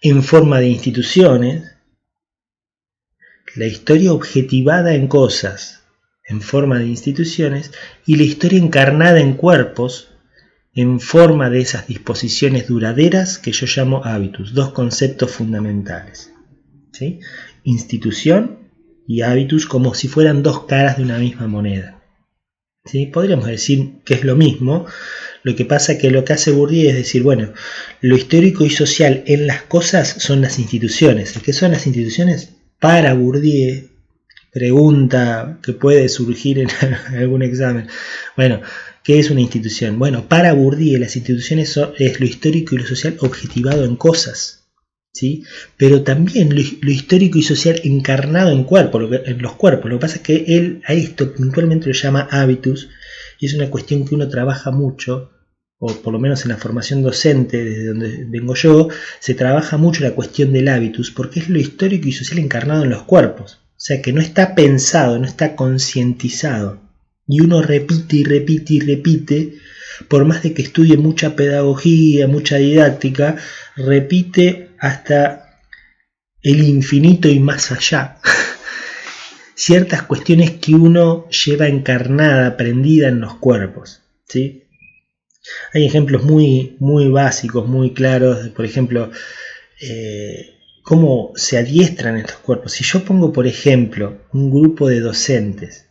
en forma de instituciones, la historia objetivada en cosas, en forma de instituciones, y la historia encarnada en cuerpos, en forma de esas disposiciones duraderas que yo llamo hábitus, dos conceptos fundamentales, ¿sí? Institución y hábitus como si fueran dos caras de una misma moneda, ¿sí? Podríamos decir que es lo mismo, lo que pasa que lo que hace Bourdieu es decir, bueno, lo histórico y social en las cosas son las instituciones. ¿Qué son las instituciones? Para Bourdieu, pregunta que puede surgir en algún examen. Bueno, ¿qué es una institución? Bueno, para Bourdieu las instituciones es lo histórico y lo social objetivado en cosas, ¿sí? Pero también lo histórico y social encarnado en los cuerpos. Lo que pasa es que él a esto puntualmente lo llama hábitus, y es una cuestión que uno trabaja mucho, o por lo menos en la formación docente, desde donde vengo yo, se trabaja mucho la cuestión del hábitus, porque es lo histórico y social encarnado en los cuerpos. O sea que no está pensado, no está concientizado. Y uno repite y repite y repite, por más de que estudie mucha pedagogía, mucha didáctica, repite hasta el infinito y más allá. Ciertas cuestiones que uno lleva encarnada, aprendida en los cuerpos, ¿sí? Hay ejemplos muy, muy básicos, muy claros, por ejemplo, cómo se adiestran estos cuerpos. Si yo pongo, por ejemplo, un grupo de docentes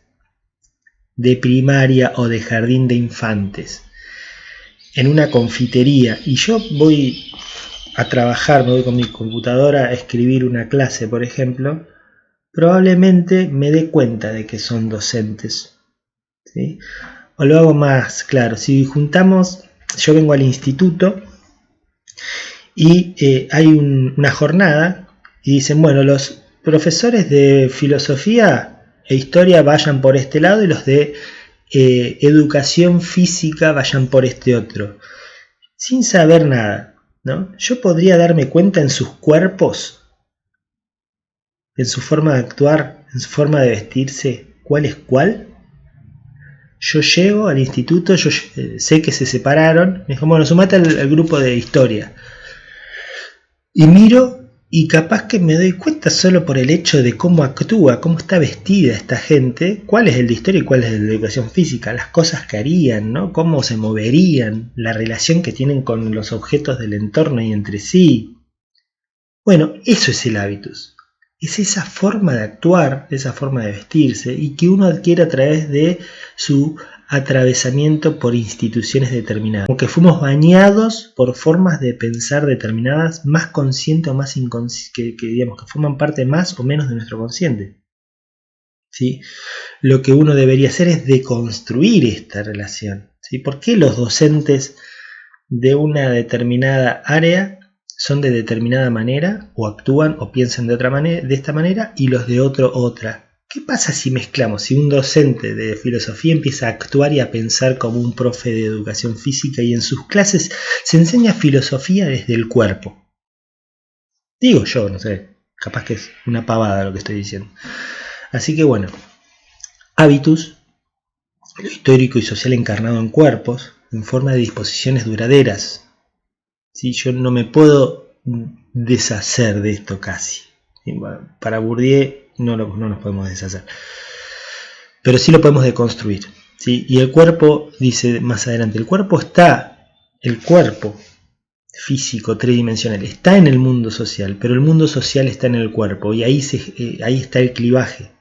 de primaria o de jardín de infantes en una confitería y yo voy a trabajar, me voy con mi computadora a escribir una clase, por ejemplo, probablemente me dé cuenta de que son docentes, ¿sí? O lo hago más claro, si juntamos, yo vengo al instituto y hay una jornada y dicen, bueno, los profesores de filosofía e historia vayan por este lado y los de educación física vayan por este otro, sin saber nada, ¿no? Yo podría darme cuenta en sus cuerpos, en su forma de actuar, en su forma de vestirse, cuál es cuál. Yo llego al instituto, yo sé que se separaron, me dijo, bueno, sumate al grupo de historia. Y miro y capaz que me doy cuenta solo por el hecho de cómo actúa, cómo está vestida esta gente, cuál es el de historia y cuál es el de educación física, las cosas que harían, ¿no? Cómo se moverían, la relación que tienen con los objetos del entorno y entre sí. Bueno, eso es el hábitus. Es esa forma de actuar, esa forma de vestirse y que uno adquiere a través de su atravesamiento por instituciones determinadas. Como que fuimos bañados por formas de pensar determinadas, más conscientes o más inconscientes, que digamos que forman parte más o menos de nuestro consciente. ¿Sí? Lo que uno debería hacer es deconstruir esta relación. ¿Sí? ¿Por qué los docentes de una determinada área son de determinada manera o actúan o piensan de otra manera, de esta manera, y los de otra? ¿Qué pasa si mezclamos? Si un docente de filosofía empieza a actuar y a pensar como un profe de educación física y en sus clases se enseña filosofía desde el cuerpo. Digo yo, no sé, capaz que es una pavada lo que estoy diciendo. Así que bueno, hábitus, lo histórico y social encarnado en cuerpos, en forma de disposiciones duraderas. ¿Sí? Yo no me puedo deshacer de esto casi. Bueno, para Bourdieu no nos podemos deshacer. Pero sí lo podemos deconstruir. ¿Sí? Y el cuerpo, dice más adelante, el cuerpo físico, tridimensional, está en el mundo social, pero el mundo social está en el cuerpo y ahí está el clivaje.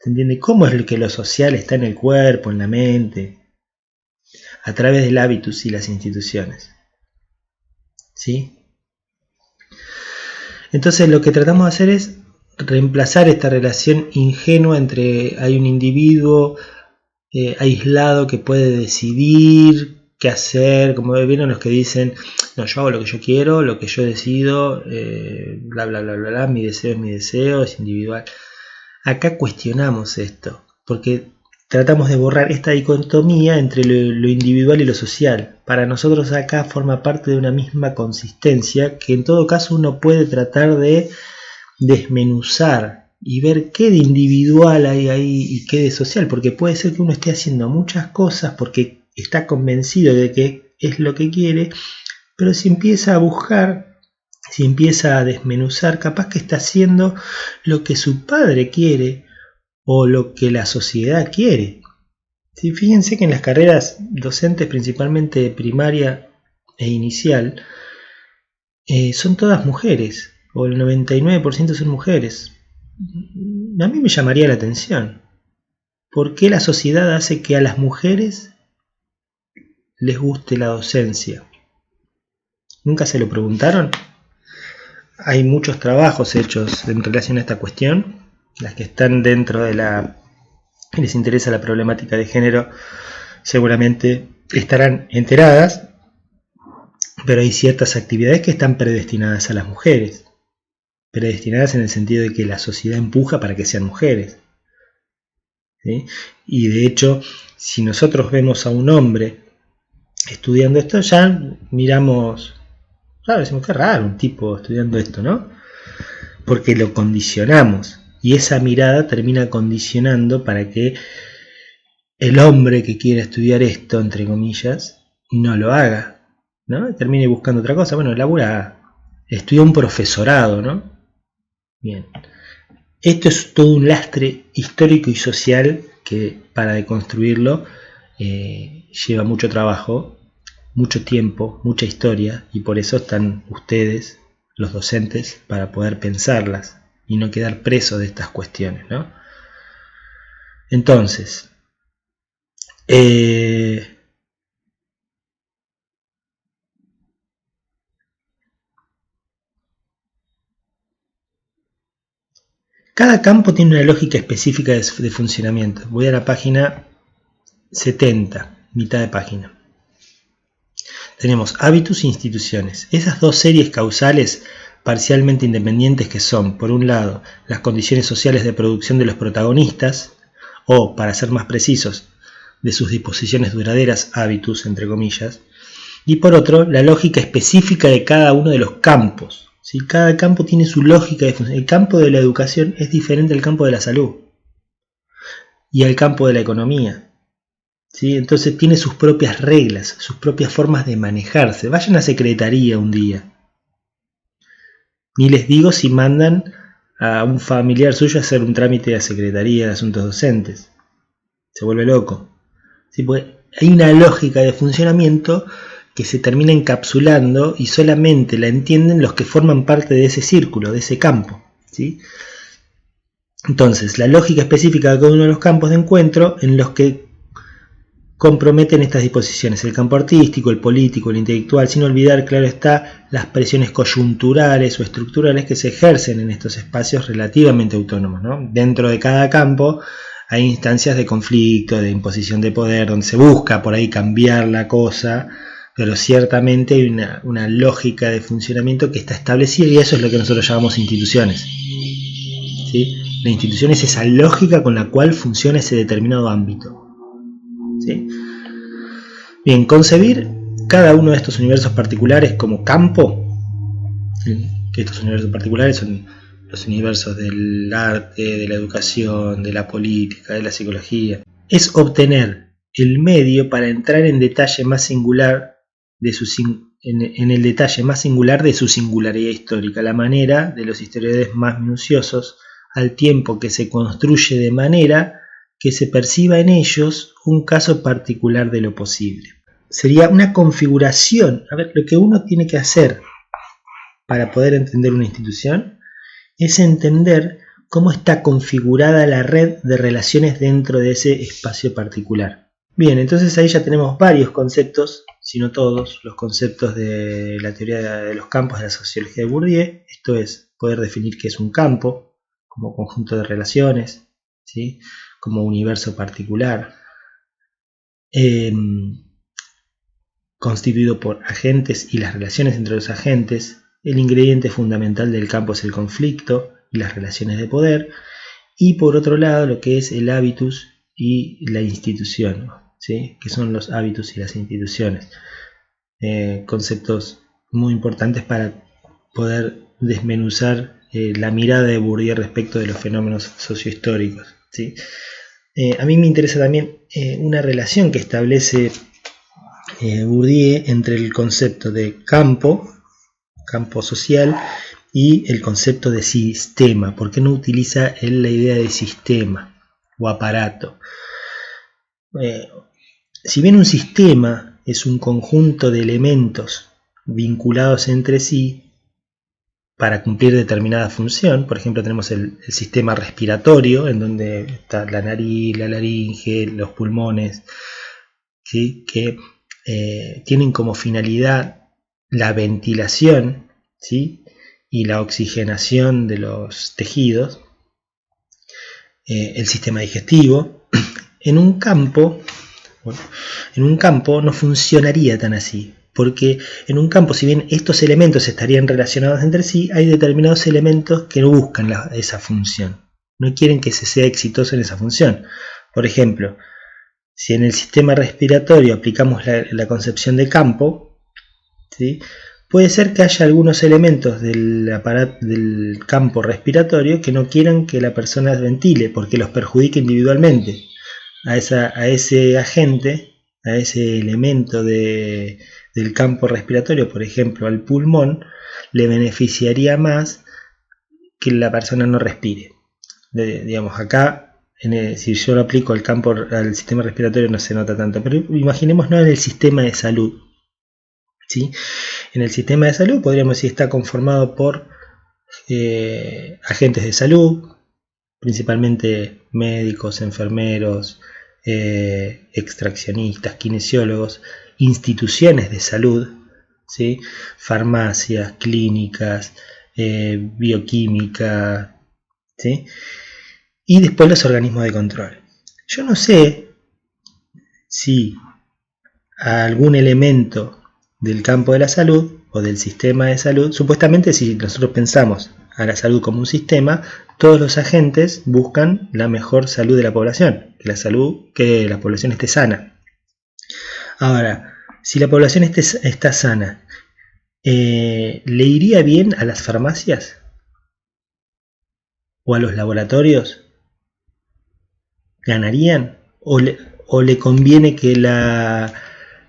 ¿Se entiende? ¿Cómo es que lo social está en el cuerpo, en la mente? A través del hábitus y las instituciones. ¿Sí? Entonces lo que tratamos de hacer es reemplazar esta relación ingenua entre hay un individuo aislado que puede decidir qué hacer, como vieron los que dicen, no, yo hago lo que yo quiero, lo que yo decido, bla bla bla bla bla, mi deseo, es individual. Acá cuestionamos esto, porque tratamos de borrar esta dicotomía entre lo individual y lo social. Para nosotros acá forma parte de una misma consistencia que en todo caso uno puede tratar de desmenuzar y ver qué de individual hay ahí y qué de social, porque puede ser que uno esté haciendo muchas cosas porque está convencido de que es lo que quiere, pero si empieza a buscar, si empieza a desmenuzar, capaz que está haciendo lo que su padre quiere o lo que la sociedad quiere. Sí, fíjense que en las carreras docentes, principalmente primaria e inicial, son todas mujeres, o el 99% son mujeres. A mí me llamaría la atención. ¿Por qué la sociedad hace que a las mujeres les guste la docencia? ¿Nunca se lo preguntaron? Hay muchos trabajos hechos en relación a esta cuestión. Las que están dentro de les interesa la problemática de género seguramente estarán enteradas, pero hay ciertas actividades que están predestinadas a las mujeres. Predestinadas en el sentido de que la sociedad empuja para que sean mujeres. ¿Sí? Y de hecho, si nosotros vemos a un hombre estudiando esto, ya miramos, claro, decimos, qué raro un tipo estudiando esto, ¿no? Porque lo condicionamos y esa mirada termina condicionando para que el hombre que quiera estudiar esto, entre comillas, no lo haga, ¿no? Termine buscando otra cosa. Bueno, estudia un profesorado, ¿no? Bien. Esto es todo un lastre histórico y social que para deconstruirlo lleva mucho trabajo, mucho tiempo, mucha historia, y por eso están ustedes, los docentes, para poder pensarlas y no quedar presos de estas cuestiones, ¿no? Entonces, cada campo tiene una lógica específica de funcionamiento. Voy a la página 70, mitad de página. Tenemos hábitos e instituciones. Esas dos series causales parcialmente independientes que son, por un lado, las condiciones sociales de producción de los protagonistas, o, para ser más precisos, de sus disposiciones duraderas, hábitus, entre comillas, y por otro, la lógica específica de cada uno de los campos. ¿Sí? Cada campo tiene su lógica de función. El campo de la educación es diferente al campo de la salud y al campo de la economía. ¿Sí? Entonces tiene sus propias reglas, sus propias formas de manejarse. Vayan a secretaría un día. Ni les digo si mandan a un familiar suyo a hacer un trámite a secretaría de asuntos docentes. Se vuelve loco. ¿Sí? Porque hay una lógica de funcionamiento que se termina encapsulando y solamente la entienden los que forman parte de ese círculo, de ese campo. ¿Sí? Entonces, la lógica específica de cada uno de los campos de encuentro en los que comprometen estas disposiciones, el campo artístico, el político, el intelectual, sin olvidar, claro está, las presiones coyunturales o estructurales que se ejercen en estos espacios relativamente autónomos, ¿no? Dentro de cada campo hay instancias de conflicto, de imposición de poder, donde se busca por ahí cambiar la cosa, pero ciertamente hay una lógica de funcionamiento que está establecida y eso es lo que nosotros llamamos instituciones. ¿Sí? La institución es esa lógica con la cual funciona ese determinado ámbito. ¿Sí? Bien, concebir cada uno de estos universos particulares como campo, que estos universos particulares son los universos del arte, de la educación, de la política, de la psicología, es obtener el medio para entrar en detalle más singular en el detalle más singular de su singularidad histórica, la manera de los historiadores más minuciosos, al tiempo que se construye de manera que se perciba en ellos un caso particular de lo posible. Sería una configuración. A ver, lo que uno tiene que hacer para poder entender una institución es entender cómo está configurada la red de relaciones dentro de ese espacio particular. Bien, entonces ahí ya tenemos varios conceptos, si no todos, los conceptos de la teoría de los campos de la sociología de Bourdieu. Esto es poder definir qué es un campo como conjunto de relaciones, ¿sí? Como universo particular, constituido por agentes y las relaciones entre los agentes. El ingrediente fundamental del campo es el conflicto y las relaciones de poder, y por otro lado lo que es el hábitus y la institución, ¿sí? Que son los hábitus y las instituciones, conceptos muy importantes para poder desmenuzar la mirada de Bourdieu respecto de los fenómenos sociohistóricos, ¿sí? A mí me interesa también una relación que establece Bourdieu entre el concepto de campo social, y el concepto de sistema. ¿Por qué no utiliza él la idea de sistema o aparato? Si bien un sistema es un conjunto de elementos vinculados entre sí para cumplir determinada función, por ejemplo tenemos el sistema respiratorio, en donde está la nariz, la laringe, los pulmones, ¿sí? Que tienen como finalidad la ventilación, ¿sí? Y la oxigenación de los tejidos, el sistema digestivo. En un campo no funcionaría tan así, porque en un campo, si bien estos elementos estarían relacionados entre sí, hay determinados elementos que no buscan esa función, no quieren que se sea exitoso en esa función. Por ejemplo, si en el sistema respiratorio aplicamos la concepción de campo, ¿sí? Puede ser que haya algunos elementos del campo respiratorio que no quieran que la persona ventile porque los perjudique individualmente. A ese agente, a ese elemento del campo respiratorio, por ejemplo al pulmón, le beneficiaría más que la persona no respire. Digamos, acá, si yo lo aplico al sistema respiratorio no se nota tanto, pero imaginemos en el sistema de salud. ¿Sí? En el sistema de salud podríamos decir está conformado por agentes de salud, principalmente médicos, enfermeros, extraccionistas, kinesiólogos, instituciones de salud, ¿sí? Farmacias, clínicas, bioquímica, ¿sí? Y después los organismos de control. Yo no sé si a algún elemento del campo de la salud o del sistema de salud, supuestamente si nosotros pensamos a la salud como un sistema, todos los agentes buscan la mejor salud de la población, que la población esté sana. Ahora, si la población está sana, ¿le iría bien a las farmacias? ¿O a los laboratorios? ¿Ganarían? ¿O le conviene que la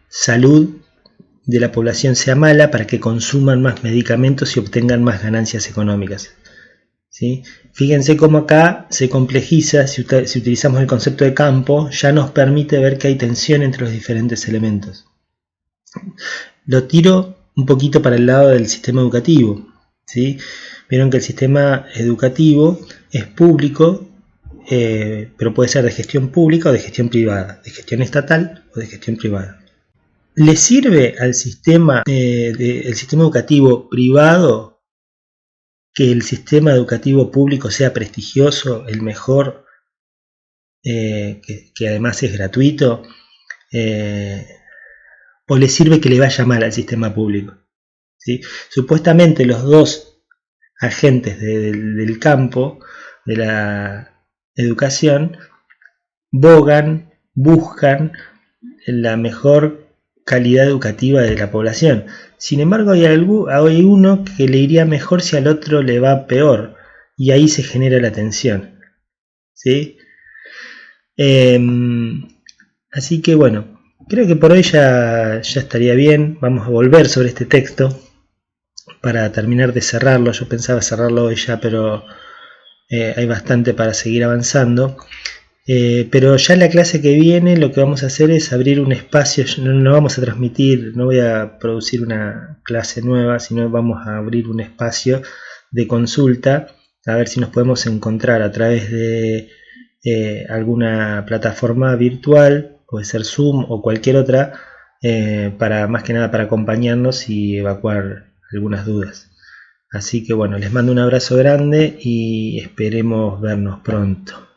salud de la población sea mala para que consuman más medicamentos y obtengan más ganancias económicas? ¿Sí? Fíjense cómo acá se complejiza, si utilizamos el concepto de campo, ya nos permite ver que hay tensión entre los diferentes elementos. Lo tiro un poquito para el lado del sistema educativo, ¿sí? Vieron que el sistema educativo es público, pero puede ser de gestión pública o de gestión privada, de gestión estatal o de gestión privada. ¿Le sirve al sistema, el sistema educativo privado que el sistema educativo público sea prestigioso, el mejor, que además es gratuito? ¿O le sirve que le vaya mal al sistema público? ¿Sí? Supuestamente los dos agentes del campo de la educación buscan la mejor calidad educativa de la población. Sin embargo, hay uno que le iría mejor si al otro le va peor, y ahí se genera la tensión, ¿sí? Así que bueno, creo que por hoy ya estaría bien. Vamos a volver sobre este texto para terminar de cerrarlo. Yo pensaba cerrarlo hoy ya, pero hay bastante para seguir avanzando. Pero ya en la clase que viene lo que vamos a hacer es abrir un espacio. No vamos a transmitir, no voy a producir una clase nueva, sino vamos a abrir un espacio de consulta, a ver si nos podemos encontrar a través de alguna plataforma virtual, puede ser Zoom o cualquier otra, para más que nada para acompañarnos y evacuar algunas dudas. Así que bueno, les mando un abrazo grande y esperemos vernos pronto.